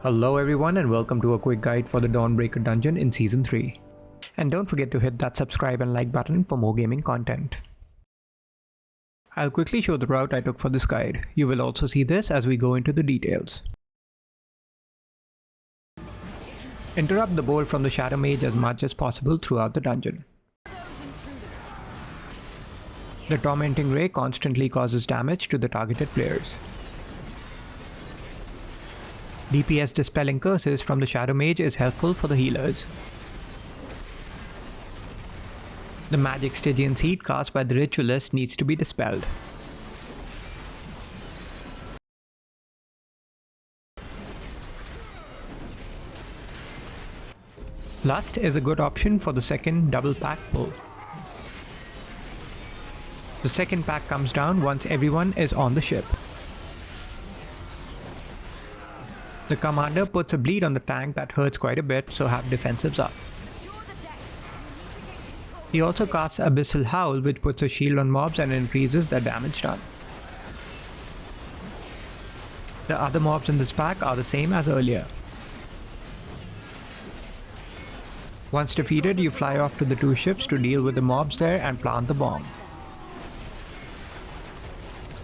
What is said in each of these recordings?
Hello everyone and welcome to a quick guide for the Dawnbreaker dungeon in Season 3. And don't forget to hit that subscribe and like button for more gaming content. I'll quickly show the route I took for this guide. You will also see this as we go into the details. Interrupt the bolt from the Shadow Mage as much as possible throughout the dungeon. The Tormenting Ray constantly causes damage to the targeted players. DPS dispelling curses from the Shadow Mage is helpful for the healers. The magic Stygian Seed cast by the Ritualist needs to be dispelled. Lust is a good option for the second double pack pull. The second pack comes down once everyone is on the ship. The commander puts a bleed on the tank that hurts quite a bit, so have defensives up. He also casts Abyssal Howl, which puts a shield on mobs and increases their damage done. The other mobs in this pack are the same as earlier. Once defeated, you fly off to the two ships to deal with the mobs there and plant the bomb.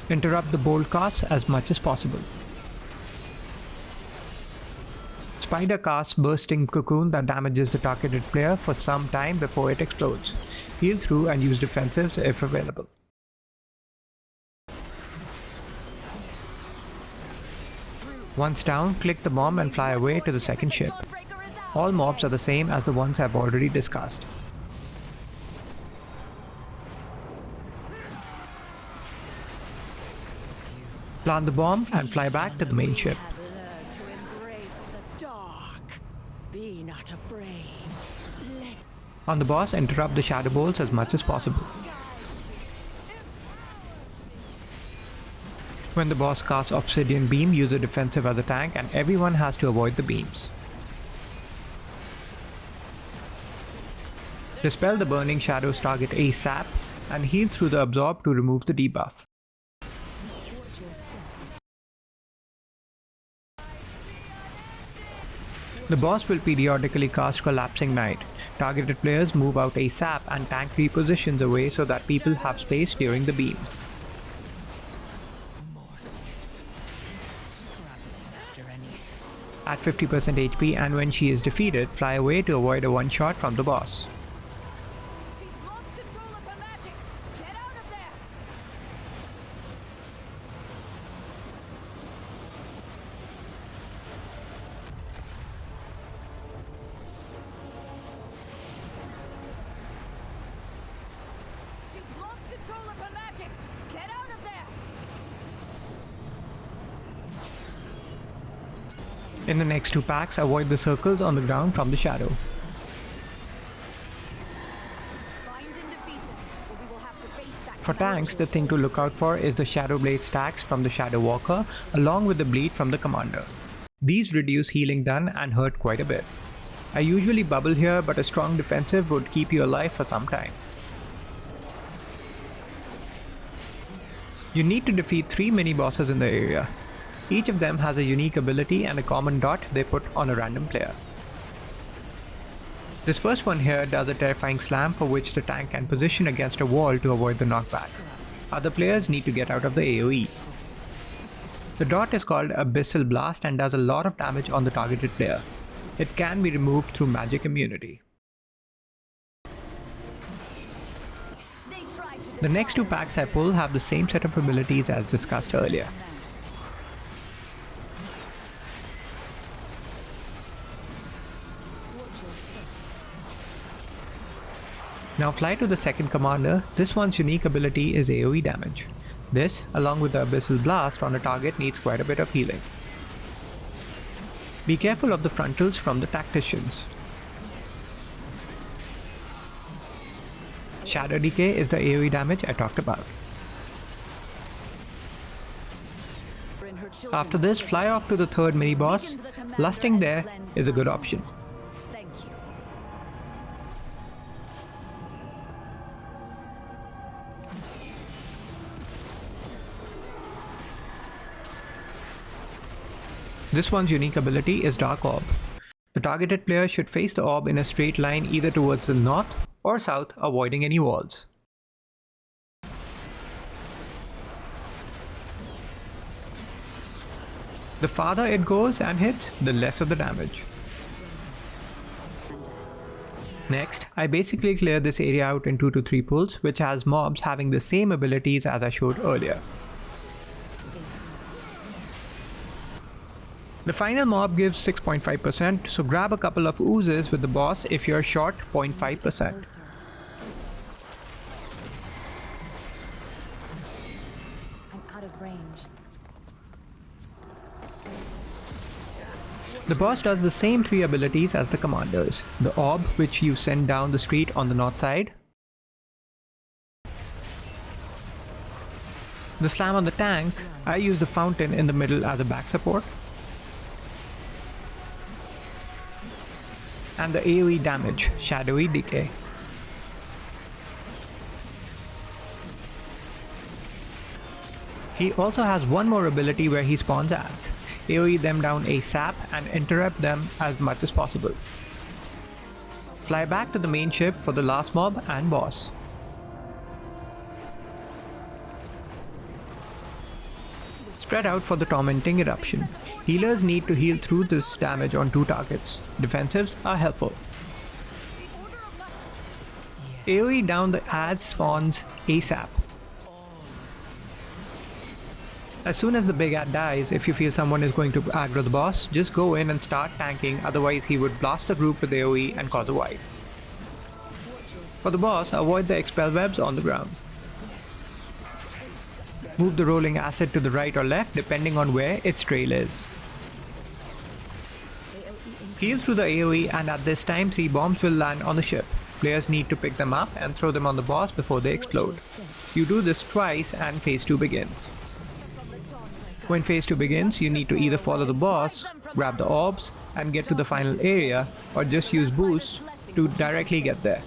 Interrupt the bolt casts as much as possible. Spider casts Bursting Cocoon that damages the targeted player for some time before it explodes. Heal through and use defensives if available. Once down, click the bomb and fly away to the second ship. All mobs are the same as the ones I've already discussed. Plant the bomb and fly back to the main ship. On the boss, interrupt the shadow bolts as much as possible. When the boss casts Obsidian Beam, use a defensive as a tank and everyone has to avoid the beams. Dispel the burning shadows target ASAP and heal through the absorb to remove the debuff. The boss will periodically cast Collapsing Night. Targeted players move out ASAP and tank repositions away so that people have space during the beam. At 50% HP and when she is defeated, fly away to avoid a one-shot from the boss. In the next two packs, avoid the circles on the ground from the shadow. For tanks, the thing to look out for is the Shadow Blade stacks from the Shadow Walker along with the bleed from the commander. These reduce healing done and hurt quite a bit. I usually bubble here, but a strong defensive would keep you alive for some time. You need to defeat 3 mini-bosses in the area. Each of them has a unique ability and a common dot they put on a random player. This first one here does a terrifying slam for which the tank can position against a wall to avoid the knockback. Other players need to get out of the AoE. The dot is called Abyssal Blast and does a lot of damage on the targeted player. It can be removed through magic immunity. The next two packs I pull have the same set of abilities as discussed earlier. Now fly to the second commander. This one's unique ability is AoE damage. This, along with the Abyssal Blast on a target, needs quite a bit of healing. Be careful of the frontals from the tacticians. Shadow Decay is the AoE damage I talked about. After this, fly off to the third mini-boss. Lusting there is a good option. This one's unique ability is Dark Orb. The targeted player should face the orb in a straight line either towards the north or south, avoiding any walls. The farther it goes and hits, the lesser the damage. Next, I basically clear this area out in 2 to 3 pulls, which has mobs having the same abilities as I showed earlier. The final mob gives 6.5%, so grab a couple of oozes with the boss if you're short 0.5%. I'm out of range. The boss does the same 3 abilities as the commanders. The orb, which you send down the street on the north side. The slam on the tank, I use the fountain in the middle as a back support. And the AoE damage, Shadowy Decay. He also has one more ability where he spawns ads. AoE them down ASAP and interrupt them as much as possible. Fly back to the main ship for the last mob and boss. Spread out for the tormenting eruption. Healers need to heal through this damage on 2 targets. Defensives are helpful. AoE down the ads spawns ASAP. As soon as the big ad dies, if you feel someone is going to aggro the boss, just go in and start tanking, otherwise he would blast the group with AoE and cause a wipe. For the boss, avoid the expel webs on the ground. Move the rolling acid to the right or left depending on where its trail is. Heal through the AoE, and at this time 3 bombs will land on the ship. Players need to pick them up and throw them on the boss before they explode. You do this twice and phase 2 begins. When phase 2 begins, you need to either follow the boss, grab the orbs, and get to the final area, or just use boosts to directly get there.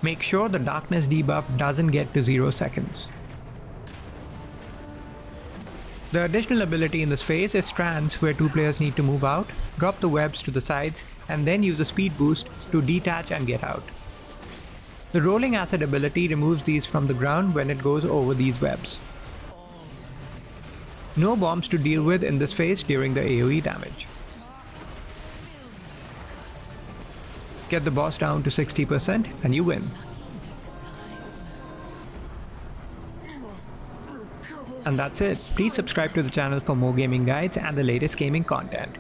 Make sure the darkness debuff doesn't get to 0 seconds. The additional ability in this phase is strands, where 2 players need to move out, drop the webs to the sides, and then use a speed boost to detach and get out. The rolling acid ability removes these from the ground when it goes over these webs. No bombs to deal with in this phase during the AoE damage. Get the boss down to 60% and you win. And that's it. Please subscribe to the channel for more gaming guides and the latest gaming content.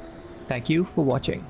Thank you for watching.